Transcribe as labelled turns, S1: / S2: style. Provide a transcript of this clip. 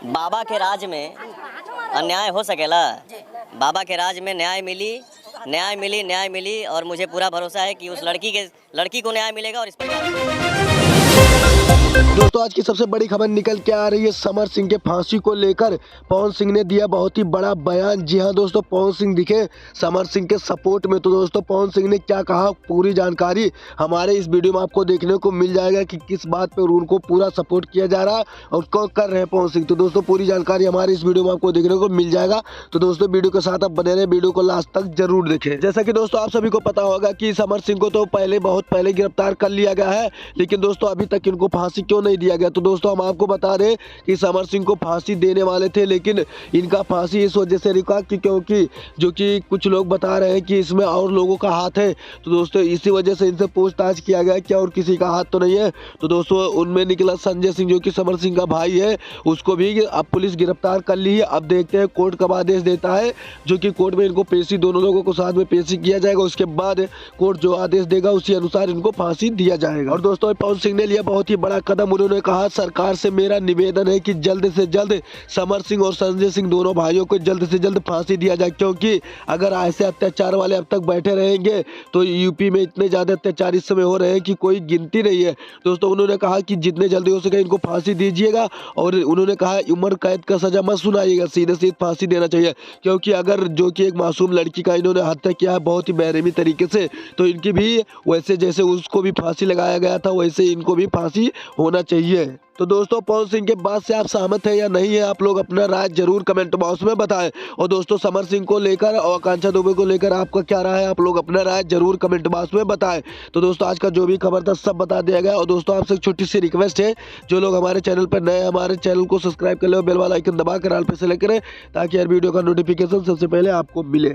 S1: बाबा के राज में अन्याय हो सकेला। बाबा के राज में न्याय मिली और मुझे पूरा भरोसा है कि उस लड़की को न्याय मिलेगा और इस पर
S2: दोस्तों आज की सबसे बड़ी खबर निकल के आ रही है समर सिंह के फांसी को लेकर। पवन सिंह ने दिया बहुत ही बड़ा बयान। जी हां दोस्तों, पवन सिंह दिखे समर सिंह के सपोर्ट में। तो दोस्तों पवन सिंह ने क्या कहा, पूरी जानकारी हमारे इस वीडियो में आपको देखने को मिल जाएगा कि किस बात पर उनको पूरा सपोर्ट किया जा रहा है और कौन कर रहे हैं पवन सिंह। तो दोस्तों पूरी जानकारी हमारे इस वीडियो में आपको देखने को मिल जाएगा। तो दोस्तों वीडियो के साथ आप बने रहे, वीडियो को लास्ट तक जरूर देखें। जैसा कि दोस्तों आप सभी को पता होगा कि समर सिंह को तो बहुत पहले गिरफ्तार कर लिया गया है, लेकिन दोस्तों अभी तक इनको फांसी क्यों नहीं दिया गया। तो दोस्तों हम आपको बता रहे कि समर सिंह को फांसी देने वाले थे, लेकिन इनका फांसी इस वजह से रुका कि क्योंकि जो कि कुछ लोग बता रहे हैं कि इसमें और लोगों का हाथ है। तो दोस्तों इसी वजह से इनसे पूछताछ किया गया कि और किसी का हाथ तो नहीं है। तो दोस्तों उनमें निकला संजय सिंह जो कि समर सिंह का भाई है, उसको भी अब पुलिस गिरफ्तार कर ली है। अब देखते हैं कोर्ट कब आदेश देता है, जो कि कोर्ट में इनको पेशी, दोनों लोगों को साथ में पेशी किया जाएगा। उसके बाद कोर्ट जो आदेश देगा उसी अनुसार इनको फांसी दिया जाएगा। और दोस्तों पवन सिंह ने लिया बहुत ही बड़ा कदम। उन्होंने कहा सरकार से मेरा निवेदन है कि जल्द से जल्द समर सिंह और संजय सिंह दोनों भाइयों को जल्द से जल्द फांसी दिया जाए, क्योंकि अगर ऐसे अत्याचार वाले अब तक बैठे रहेंगे तो यूपी में इतने ज्यादा अत्याचार इस समय हो रहे हैं कि कोई गिनती नहीं है। दोस्तों उन्होंने कहा कि जितने जल्दी हो सके इनको फांसी दीजिएगा और उन्होंने कहा उम्र कैद का सजा मत सुनाइएगा, सीधे सीधे फांसी देना चाहिए। क्योंकि अगर जो कि एक मासूम लड़की का इन्होंने हत्या किया है बहुत ही बेरहमी तरीके से, तो इनकी भी वैसे जैसे उसको भी फांसी लगाया गया था वैसे इनको भी फांसी होना चाहिए। तो दोस्तों पवन सिंह के बात से आप सहमत हैं या नहीं है, आप लोग अपना राय जरूर कमेंट बॉक्स में बताएं। और दोस्तों समर सिंह को लेकर और आकांक्षा दुबे को लेकर आपका क्या राय है, आप लोग अपना राय जरूर कमेंट बॉक्स में बताएं। तो दोस्तों आज का जो भी खबर था सब बता दिया गया। और दोस्तों आपसे एक छोटी सी रिक्वेस्ट है, जो लोग हमारे चैनल पर नए, हमारे चैनल को सब्सक्राइब कर ले, बेल वाला आइकन दबा कर ऑल पे सेलेक्ट करें, ताकि हर वीडियो का नोटिफिकेशन सबसे पहले आपको मिले।